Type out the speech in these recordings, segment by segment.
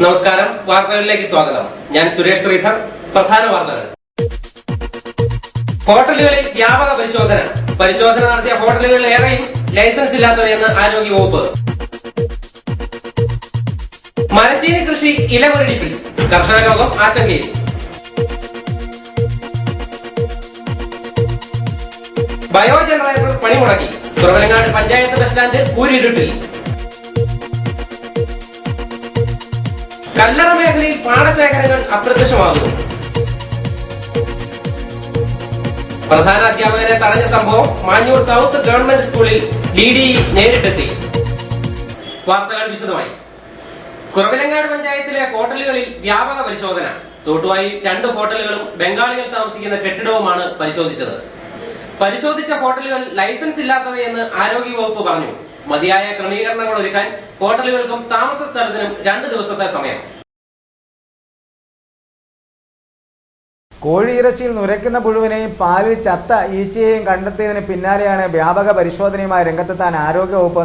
നമസ്കാരം, വാർത്തകളിലേക്ക് സ്വാഗതം. ഞാൻ സുരേഷ് ശ്രീധർ. പ്രധാന വാർത്തകൾ. ഹോട്ടലുകളിൽ വ്യാപക പരിശോധന നടത്തിയ ഹോട്ടലുകളിൽ ഏറെയും ലൈസൻസ് ഇല്ലാത്തവയെന്ന് ആരോഗ്യവകുപ്പ്. മരച്ചീനി കൃഷി ഇലമുരടിപ്പിൽ, കർഷക രോഗം ആശങ്കയിൽ. ബയോ ജനറേറ്റർ പണിമുടക്കി, കുറവലങ്ങാട് പഞ്ചായത്ത് ബസ് സ്റ്റാൻഡ് കൂരിരുട്ടിൽ. കല്ലറ മേഖലയിൽ പാടശേഖരങ്ങൾ അപ്രത്യക്ഷമാകുന്നു. പ്രധാന അധ്യാപകരെ തടഞ്ഞ സംഭവം മാഞ്ഞൂർ സൗത്ത് ഗവൺമെന്റ് സ്കൂളിൽ DDE നേരിട്ടെത്തി. വാർത്തകൾ വിശദമായി. കുറവിലങ്ങാട് പഞ്ചായത്തിലെ ഹോട്ടലുകളിൽ വ്യാപക പരിശോധന. തോട്ടുവായി 2 ഹോട്ടലുകളും ബംഗാളികൾ താമസിക്കുന്ന കെട്ടിടവുമാണ് പരിശോധിച്ചത്. പരിശോധിച്ച ഹോട്ടലുകൾ ലൈസൻസ് ഇല്ലാത്തവയെന്ന് ആരോഗ്യവകുപ്പ് പറഞ്ഞു. മതിയായ ക്രമീകരണങ്ങൾ ഒരുക്കാൻ ഹോട്ടലുകൾക്കും താമസ സ്ഥലത്തിനും 2 ദിവസത്തെ സമയം. കോഴിയിറച്ചിയിൽ നുരയ്ക്കുന്ന പുഴുവിനെയും പാലിൽ ചത്ത ഈച്ചയെയും കണ്ടെത്തിയതിന് പിന്നാലെയാണ് വ്യാപക പരിശോധനയുമായി രംഗത്തെത്താൻ ആരോഗ്യവകുപ്പ്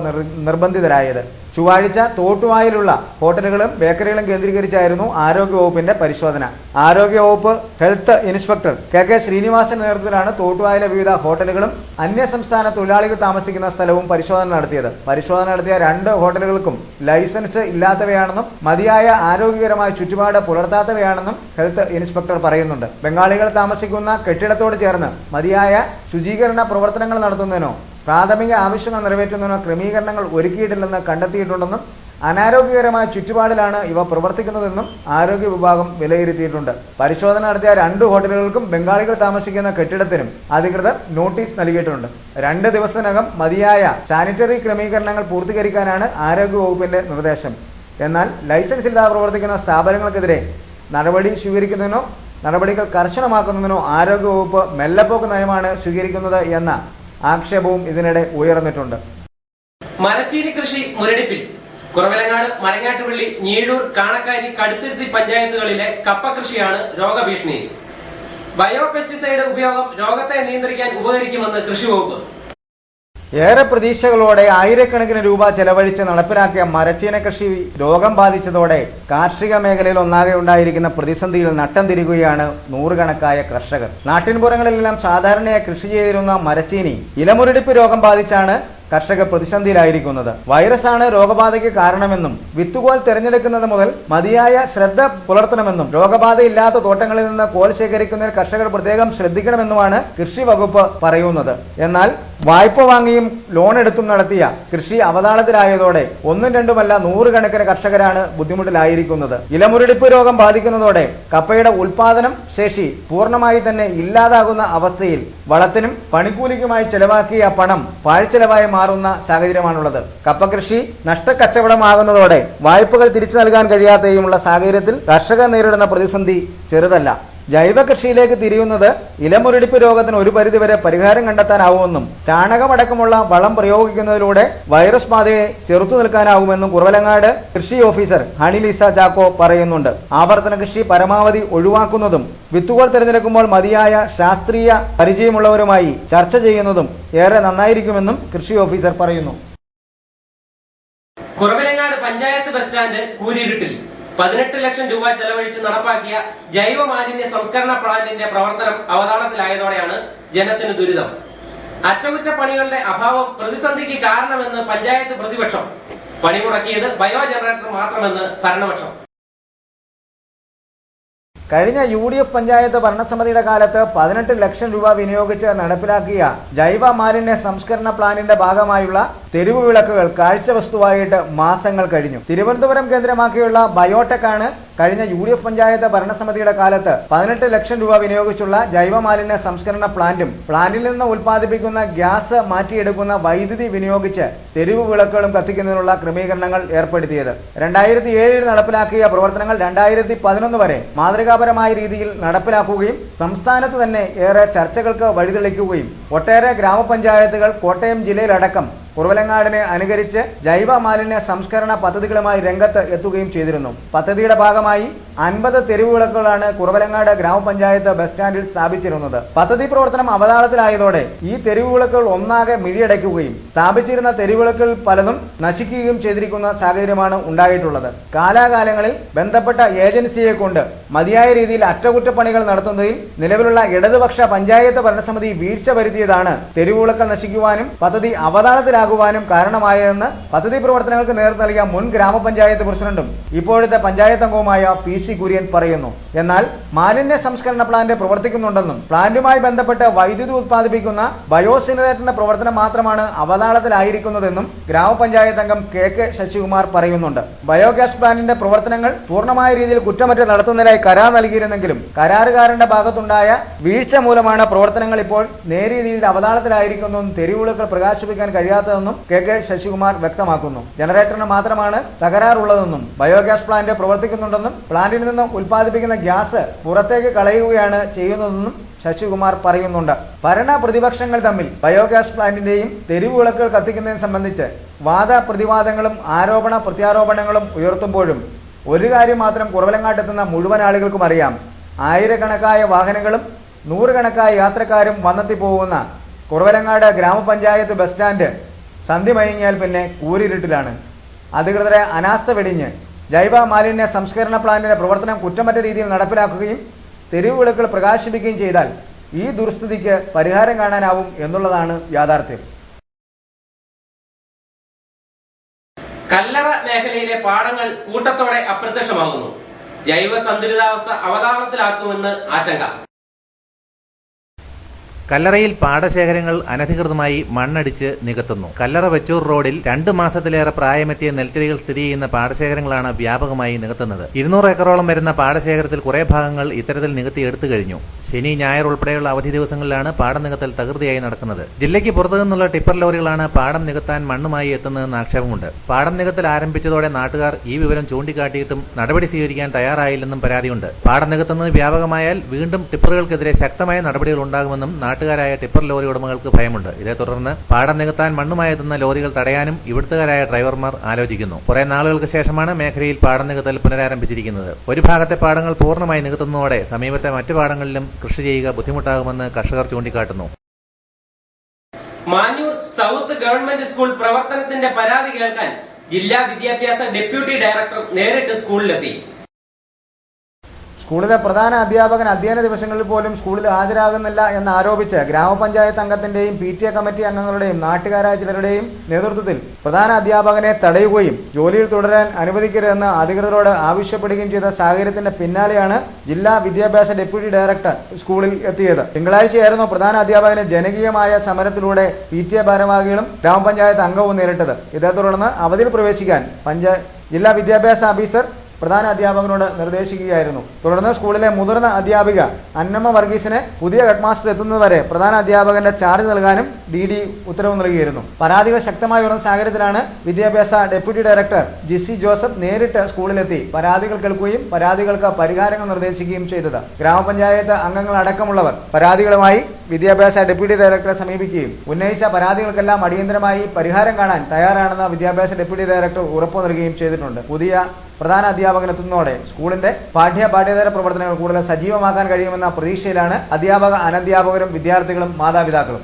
നിർബന്ധിതരായത്. ചൊവ്വാഴ്ച തോട്ടുവായിലുള്ള ഹോട്ടലുകളും ബേക്കറികളും കേന്ദ്രീകരിച്ചായിരുന്നു ആരോഗ്യവകുപ്പിന്റെ പരിശോധന. ആരോഗ്യവകുപ്പ് ഹെൽത്ത് ഇൻസ്പെക്ടർ KK ശ്രീനിവാസന്റെ നേതൃത്വത്തിലാണ് തോട്ടുവായിലെ വിവിധ ഹോട്ടലുകളും അന്യസംസ്ഥാന തൊഴിലാളികൾ താമസിക്കുന്ന സ്ഥലവും പരിശോധന നടത്തിയത്. പരിശോധന നടത്തിയ 2 ഹോട്ടലുകൾക്കും ലൈസൻസ് ഇല്ലാത്തവയാണെന്നും മതിയായ ആരോഗ്യകരമായ ചുറ്റുപാട് പുലർത്താത്തവയാണെന്നും ഹെൽത്ത് ഇൻസ്പെക്ടർ പറയുന്നുണ്ട്. ബംഗാളികൾ താമസിക്കുന്ന കെട്ടിടത്തോട് ചേർന്ന് മതിയായ ശുചീകരണ പ്രവർത്തനങ്ങൾ നടത്തുന്നതിനോ പ്രാഥമിക ആവശ്യങ്ങൾ നിറവേറ്റുന്നതിനോ ക്രമീകരണങ്ങൾ ഒരുക്കിയിട്ടില്ലെന്ന് കണ്ടെത്തിയിട്ടുണ്ടെന്നും അനാരോഗ്യകരമായ ചുറ്റുപാടിലാണ് ഇവ പ്രവർത്തിക്കുന്നതെന്നും ആരോഗ്യ വിഭാഗം വിലയിരുത്തിയിട്ടുണ്ട്. പരിശോധന നടത്തിയ 2 ഹോട്ടലുകൾക്കും ബംഗാളികൾ താമസിക്കുന്ന കെട്ടിടത്തിനും അധികൃതർ നോട്ടീസ് നൽകിയിട്ടുണ്ട്. 2 ദിവസത്തിനകം മതിയായ സാനിറ്ററി ക്രമീകരണങ്ങൾ പൂർത്തീകരിക്കാനാണ് ആരോഗ്യവകുപ്പിന്റെ നിർദ്ദേശം. എന്നാൽ ലൈസൻസ് ഇല്ലാതെ പ്രവർത്തിക്കുന്ന സ്ഥാപനങ്ങൾക്കെതിരെ നടപടികൾ കർശനമാക്കുന്നതിനോ ആരോഗ്യവകുപ്പ് മെല്ലപ്പോക്ക് നയമാണ് സ്വീകരിക്കുന്നത് എന്ന ആക്ഷേപവും ഇതിനിടെ ഉയർന്നിട്ടുണ്ട്. മരച്ചീനി കൃഷി മുരടിപ്പിൽ. കുറവലങ്ങാട്, മരങ്ങാട്ടുപള്ളി, ഞീഴൂർ, കാണക്കാരി, കടുത്തുരുത്തി പഞ്ചായത്തുകളിലെ കപ്പ കൃഷിയാണ് രോഗഭീഷണിയിൽ. ബയോ പെസ്റ്റിസൈഡ് ഉപയോഗം രോഗത്തെ നിയന്ത്രിക്കാൻ ഉപകരിക്കുമെന്ന് കൃഷി വകുപ്പ്. ഏറെ പ്രതീക്ഷകളോടെ ആയിരക്കണക്കിന് രൂപ ചെലവഴിച്ച് നടപ്പിലാക്കിയ മരച്ചീന കൃഷി രോഗം ബാധിച്ചതോടെ കാർഷിക മേഖലയിൽ ഒന്നാകെ ഉണ്ടായിരിക്കുന്ന പ്രതിസന്ധിയിൽ നട്ടം തിരികുകയാണ് നൂറുകണക്കായ കർഷകർ. നാട്ടിൻപുറങ്ങളിലെല്ലാം സാധാരണയായി കൃഷി ചെയ്തിരുന്ന മരച്ചീനി ഇലമുരടിപ്പ് രോഗം ബാധിച്ചാണ് കർഷകർ പ്രതിസന്ധിയിലായിരിക്കുന്നത്. വൈറസാണ് രോഗബാധയ്ക്ക് കാരണമെന്നും വിത്തുകോൽ തിരഞ്ഞെടുക്കുന്നത് മുതൽ മതിയായ ശ്രദ്ധ പുലർത്തണമെന്നും രോഗബാധയില്ലാത്ത തോട്ടങ്ങളിൽ നിന്ന് കോൽ ശേഖരിക്കുന്നതിൽ കർഷകർ പ്രത്യേകം ശ്രദ്ധിക്കണമെന്നുമാണ് കൃഷി വകുപ്പ് പറയുന്നത്. എന്നാൽ വായ്പ വാങ്ങിയും ലോൺ എടുത്തും നടത്തിയ കൃഷി അവതാളത്തിലായതോടെ 1-2മല്ല 100 കണക്കിന് കർഷകരാണ് ബുദ്ധിമുട്ടിലായിരിക്കുന്നത്. ഇലമുരടിപ്പ് രോഗം ബാധിക്കുന്നതോടെ കപ്പയുടെ ഉൽപാദനം ശേഷി പൂർണ്ണമായി തന്നെ ഇല്ലാതാകുന്ന അവസ്ഥയിൽ വളത്തിനും പണിക്കൂലിക്കുമായി ചെലവാക്കിയ പണം പാഴ്ചെലവായി മാറുന്ന സാഹചര്യമാണുള്ളത്. കപ്പ കൃഷി നഷ്ടക്കച്ചവടമാകുന്നതോടെ വായ്പകൾ തിരിച്ചു നൽകാൻ കഴിയാതെയുമുള്ള സാഹചര്യത്തിൽ കർഷകർ നേരിടുന്ന പ്രതിസന്ധി ചെറുതല്ല. ജൈവ കൃഷിയിലേക്ക് തിരിയുന്നത് ഇലമുരടിപ്പ് രോഗത്തിന് ഒരു പരിധിവരെ പരിഹാരം കണ്ടെത്താനാവുമെന്നും ചാണകമടക്കമുള്ള വളം പ്രയോഗിക്കുന്നതിലൂടെ വൈറസ് ബാധയെ ചെറുത്തു നിൽക്കാനാവുമെന്നും കുറവലങ്ങാട് കൃഷി ഓഫീസർ ഹണിലീസ ചാക്കോ പറയുന്നുണ്ട്. ആവർത്തന കൃഷി പരമാവധി ഒഴിവാക്കുന്നതും വിത്തുകൾ തിരഞ്ഞെടുക്കുമ്പോൾ മതിയായ ശാസ്ത്രീയ പരിചയമുള്ളവരുമായി ചർച്ച ചെയ്യുന്നതും ഏറെ നന്നായിരിക്കുമെന്നും കൃഷി ഓഫീസർ പറയുന്നു. കുറവലങ്ങാട് പഞ്ചായത്ത് ബസ് സ്റ്റാൻഡ് കൂരിരുട്ടിൽ 18 ലക്ഷം രൂപ ചെലവഴിച്ച് നടപ്പാക്കിയ ജൈവ മാലിന്യ സംസ്കരണ പ്ലാന്റിന്റെ പ്രവർത്തനം അവതാളത്തിലായതോടെയാണ് ജനത്തിന് ദുരിതം. അറ്റകുറ്റപ്പണികളുടെ അഭാവം പ്രതിസന്ധിക്ക് കാരണമെന്ന് പഞ്ചായത്ത് പ്രതിപക്ഷം. പണിമുടക്കിയത് ബയോ ജനറേറ്റർ മാത്രമെന്ന് ഭരണപക്ഷം. കഴിഞ്ഞ UDF പഞ്ചായത്ത് ഭരണസമിതിയുടെ കാലത്ത് 18 ലക്ഷം രൂപ വിനിയോഗിച്ച് നടപ്പിലാക്കിയ ജൈവ മാലിന്യ സംസ്കരണ പ്ലാനിന്റെ ഭാഗമായുള്ള തെരുവ് വിളക്കുകൾ കാഴ്ചവസ്തുവായിട്ട് മാസങ്ങൾ കഴിഞ്ഞു. തിരുവനന്തപുരം കേന്ദ്രമാക്കിയുള്ള ബയോടെക് ആണ് കഴിഞ്ഞ UDF പഞ്ചായത്ത് ഭരണസമിതിയുടെ കാലത്ത് 18 ലക്ഷം രൂപ വിനിയോഗിച്ചുള്ള ജൈവ മാലിന്യ സംസ്കരണ പ്ലാന്റും പ്ലാന്റിൽ നിന്ന് ഉൽപ്പാദിപ്പിക്കുന്ന ഗ്യാസ് മാറ്റിയെടുക്കുന്ന വൈദ്യുതി വിനിയോഗിച്ച് തെരുവ് വിളക്കുകളും കത്തിക്കുന്നതിനുള്ള ക്രമീകരണങ്ങൾ ഏർപ്പെടുത്തിയത്. 2007 നടപ്പിലാക്കിയ പ്രവർത്തനങ്ങൾ 2011 വരെ മാതൃകാപരമായ രീതിയിൽ നടപ്പിലാക്കുകയും സംസ്ഥാനത്ത് തന്നെ ഏറെ ചർച്ചകൾക്ക് വഴിതെളിക്കുകയും ഒട്ടേറെ ഗ്രാമപഞ്ചായത്തുകൾ കോട്ടയം ജില്ലയിലടക്കം കുറവലങ്ങാടിനെ അനുകരിച്ച് ജൈവ മാലിന്യ സംസ്കരണ പദ്ധതികളുമായി രംഗത്ത് എത്തുകയും ചെയ്തിരുന്നു. പദ്ധതിയുടെ ഭാഗമായി 50 തെരുവുവിളക്കുകളാണ് കുറവലങ്ങാട് ഗ്രാമപഞ്ചായത്ത് ബസ് സ്റ്റാൻഡിൽ സ്ഥാപിച്ചിരുന്നത്. പദ്ധതി പ്രവർത്തനം അവതാളത്തിലായതോടെ ഈ തെരുവുവിളക്കുകൾ ഒന്നാകെ മിഴിയടയ്ക്കുകയും സ്ഥാപിച്ചിരുന്ന തെരുവുവിളക്കുകൾ പലതും നശിക്കുകയും ചെയ്തിരിക്കുന്ന സാഹചര്യമാണ് ഉണ്ടായിട്ടുള്ളത്. കാലാകാലങ്ങളിൽ ബന്ധപ്പെട്ട ഏജൻസിയെ കൊണ്ട് മതിയായ രീതിയിൽ അറ്റകുറ്റപ്പണികൾ നടത്തുന്നതിൽ നിലവിലുള്ള ഇടതുപക്ഷ പഞ്ചായത്ത് ഭരണസമിതി വീഴ്ച വരുത്തിയതാണ് തെരുവുവിളക്കുകൾ നശിക്കുവാനും പദ്ധതി അവതാളത്തിലാകുവാനും കാരണമായതെന്ന് പദ്ധതി പ്രവർത്തനങ്ങൾക്ക് നേതൃത്വം നൽകിയ മുൻ ഗ്രാമപഞ്ചായത്ത് പ്രസിഡന്റും ഇപ്പോഴത്തെ പഞ്ചായത്ത് അംഗവുമായ PC കുര്യൻ പറയുന്നു. എന്നാൽ മാലിന്യ സംസ്കരണ പ്ലാന്റ് പ്രവർത്തിക്കുന്നുണ്ടെന്നും പ്ലാന്റുമായി ബന്ധപ്പെട്ട് വൈദ്യുതി ഉത്പാദിപ്പിക്കുന്ന ബയോസിനറേറ്ററിന്റെ പ്രവർത്തനം മാത്രമാണ് അവതാളത്തിലായിരിക്കുന്നതെന്നും ഗ്രാമപഞ്ചായത്ത് അംഗം KK ശശികുമാർ പറയുന്നുണ്ട്. ബയോഗ്യാസ് പ്ലാന്റിന്റെ പ്രവർത്തനങ്ങൾ പൂർണ്ണമായ രീതിയിൽ കുറ്റമറ്റ നടത്തുന്നതിനായി കരാർ നൽകിയിരുന്നെങ്കിലും കരാറുകാരന്റെ ഭാഗത്തുണ്ടായ വീഴ്ച മൂലമാണ് പ്രവർത്തനങ്ങൾ ഇപ്പോൾ നേരിയ രീതിയിൽ അവതാളത്തിലായിരിക്കുന്നതെന്നും തെരുവുവിളക്കുകൾ പ്രകാശിപ്പിക്കാൻ കഴിയാത്തതെന്നും KK ശശികുമാർ വ്യക്തമാക്കുന്നു. ജനറേറ്ററിന് മാത്രമാണ് തകരാറുള്ളതെന്നും ബയോഗ്യാസ് പ്ലാന്റ് പ്രവർത്തിക്കുന്നുണ്ടെന്നും പ്ലാന്റിൽ നിന്ന് ഉൽപ്പാദിപ്പിക്കുന്ന ഗ്യാസ് പുറത്തേക്ക് കളയുകയാണ് ചെയ്യുന്നതെന്നും ശശികുമാർ പറയുന്നുണ്ട്. ഭരണ പ്രതിപക്ഷങ്ങൾ തമ്മിൽ ബയോഗ്യാസ് പ്ലാന്റിന്റെയും തെരുവുവിളക്കുകൾ കത്തിക്കുന്നതിനെ സംബന്ധിച്ച് വാദപ്രതിവാദങ്ങളും ആരോപണ പ്രത്യാരോപണങ്ങളും ഉയർത്തുമ്പോഴും ഒരു കാര്യം മാത്രം കുറവലങ്ങാട്ടെത്തുന്ന മുഴുവൻ ആളുകൾക്കും അറിയാം. ആയിരക്കണക്കായ വാഹനങ്ങളും നൂറുകണക്കായ യാത്രക്കാരും വന്നെത്തി പോകുന്ന കുറവലങ്ങാട് ഗ്രാമപഞ്ചായത്ത് ബസ് സ്റ്റാൻഡ് സന്ധ്യ മയങ്ങിയാൽ പിന്നെ കൂരിരുട്ടിലാണ്. അധികൃതരെ അനാസ്ഥ വെടിഞ്ഞ് ജൈവ മാലിന്യ സംസ്കരണ പ്ലാന്റിന്റെ പ്രവർത്തനം കുറ്റമറ്റ രീതിയിൽ നടപ്പിലാക്കുകയും തെരുവുവിളക്കുകൾ പ്രകാശിപ്പിക്കുകയും ചെയ്താൽ ഈ ദുർസ്ഥിതിക്ക് പരിഹാരം കാണാനാവും എന്നുള്ളതാണ് യാഥാർത്ഥ്യം. കല്ലറ മേഖലയിലെ പാടങ്ങൾ കൂട്ടത്തോടെ അപ്രത്യക്ഷമാകുന്നു. ജൈവ സന്തുലിതാവസ്ഥ അവതാളത്തിലാക്കുമെന്ന് ആശങ്ക. കല്ലറയിൽ പാടശേഖരങ്ങൾ അനധികൃതമായി മണ്ണടിച്ച് നികത്തുന്നു. കല്ലറ വെച്ചൂർ റോഡിൽ 2 മാസത്തിലേറെ പ്രായമെത്തിയ നെൽച്ചെടികൾ സ്ഥിതി ചെയ്യുന്ന പാടശേഖരങ്ങളാണ് വ്യാപകമായി നികത്തുന്നത്. 200 ഏക്കറോളം വരുന്ന പാടശേഖരത്തിൽ കുറെ ഭാഗങ്ങൾ ഇത്തരത്തിൽ നികത്തി എടുത്തു കഴിഞ്ഞു. ശനി, ഞായർ ഉൾപ്പെടെയുള്ള അവധി ദിവസങ്ങളിലാണ് പാടം നികത്തൽ തകൃതിയായി നടക്കുന്നത്. ജില്ലയ്ക്ക് പുറത്തു നിന്നുള്ള ടിപ്പർ ലോറികളാണ് പാടം നികത്താൻ മണ്ണുമായി എത്തുന്നതെന്ന് ആക്ഷേപമുണ്ട്. പാടം നികത്തൽ ആരംഭിച്ചതോടെ നാട്ടുകാർ ഈ വിവരം ചൂണ്ടിക്കാട്ടിയിട്ടും നടപടി സ്വീകരിക്കാൻ തയ്യാറായില്ലെന്നും പരാതിയുണ്ട്. പാടം നികത്തുന്നത് വ്യാപകമായാൽ വീണ്ടും ടിപ്പറുകൾക്കെതിരെ ശക്തമായ നടപടികൾ ഉണ്ടാകുമെന്നും നാട്ടുകാരായ ടിപ്പർ ലോറി ഉടമകൾക്ക് ഭയമുണ്ട്. ഇതേ തുടർന്ന് പാടം നികത്താൻ മണ്ണുമായി എത്തുന്ന ലോറികൾ തടയാനും ഇവിടുത്തുകാരായ ഡ്രൈവർമാർ ആലോചിക്കുന്നു. കുറെ നാളുകൾക്ക് ശേഷമാണ് മേഖലയിൽ പാടം നികത്തൽ പുനരാരംഭിച്ചിരിക്കുന്നത്. ഒരു ഭാഗത്തെ പാടങ്ങൾ പൂർണ്ണമായി നികത്തുന്നതോടെ സമീപത്തെ മറ്റു പാടങ്ങളിലും കൃഷി ചെയ്യുക ബുദ്ധിമുട്ടാകുമെന്ന് കർഷകർ ചൂണ്ടിക്കാട്ടുന്നു. മാഞ്ഞൂർ സൗത്ത് ഗവൺമെന്റ് സ്കൂൾ പ്രവർത്തനത്തിന്റെ പരാതി കേൾക്കാൻ ജില്ലാ വിദ്യാഭ്യാസ ഡെപ്യൂട്ടി ഡയറക്ടർ നേരിട്ട് സ്കൂളിലെത്തി. സ്കൂളിലെ പ്രധാന അധ്യാപകൻ അധ്യയന ദിവസങ്ങളിൽ പോലും സ്കൂളിൽ ഹാജരാകുന്നില്ല എന്നാരോപിച്ച് ഗ്രാമപഞ്ചായത്ത് അംഗത്തിന്റെയും PTA കമ്മിറ്റി അംഗങ്ങളുടെയും നാട്ടുകാരായ ചിലരുടെയും നേതൃത്വത്തിൽ പ്രധാന അധ്യാപകനെ തടയുകയും ജോലിയിൽ തുടരാൻ അനുവദിക്കരുതെന്ന് അധികൃതരോട് ആവശ്യപ്പെടുകയും ചെയ്ത സാഹചര്യത്തിന്റെ പിന്നാലെയാണ് ജില്ലാ വിദ്യാഭ്യാസ ഡെപ്യൂട്ടി ഡയറക്ടർ സ്കൂളിൽ എത്തിയത്. തിങ്കളാഴ്ചയായിരുന്നു പ്രധാന അധ്യാപകന് ജനകീയമായ സമരത്തിലൂടെ PTA ഭാരവാഹികളും ഗ്രാമപഞ്ചായത്ത് അംഗവും നേരിട്ടത്. ഇതേ തുടർന്ന് അവധിയിൽ പ്രവേശിക്കാൻ ജില്ലാ വിദ്യാഭ്യാസ ഓഫീസർ പ്രധാന അധ്യാപകനോട് നിർദ്ദേശിക്കുകയായിരുന്നു. തുടർന്ന് സ്കൂളിലെ മുതിർന്ന അധ്യാപിക അന്നമ്മ വർഗീസിനെ പുതിയ ഹെഡ്മാസ്റ്റർ എത്തുന്നതുവരെ പ്രധാന അധ്യാപകന്റെ ചാർജ് നൽകാനും DD ഉത്തരവ് നൽകിയിരുന്നു. പരാതികൾ ശക്തമായി ഉയർന്ന സാഹചര്യത്തിലാണ് വിദ്യാഭ്യാസ ഡെപ്യൂട്ടി ഡയറക്ടർ ജിസി ജോസഫ് നേരിട്ട് സ്കൂളിലെത്തി പരാതികൾ കേൾക്കുകയും പരാതികൾക്ക് പരിഹാരങ്ങൾ നിർദ്ദേശിക്കുകയും ചെയ്തത്. ഗ്രാമപഞ്ചായത്ത് അംഗങ്ങളടക്കമുള്ളവർ പരാതികളുമായി വിദ്യാഭ്യാസ ഡെപ്യൂട്ടി ഡയറക്ടറെ സമീപിക്കുകയും ഉന്നയിച്ച പരാതികൾക്കെല്ലാം അടിയന്തരമായി പരിഹാരം കാണാൻ തയ്യാറാണെന്ന് വിദ്യാഭ്യാസ ഡെപ്യൂട്ടി ഡയറക്ടർ ഉറപ്പു നൽകുകയും ചെയ്തിട്ടുണ്ട്. പുതിയ പ്രധാന അധ്യാപകൻ എത്തുന്നതോടെ സ്കൂളിന്റെ പാഠ്യേതര പ്രവർത്തനങ്ങൾ കൂടുതൽ സജീവമാക്കാൻ കഴിയുമെന്ന പ്രതീക്ഷയിലാണ് അധ്യാപക, അനധ്യാപകരും, വിദ്യാർത്ഥികളും, മാതാപിതാക്കളും.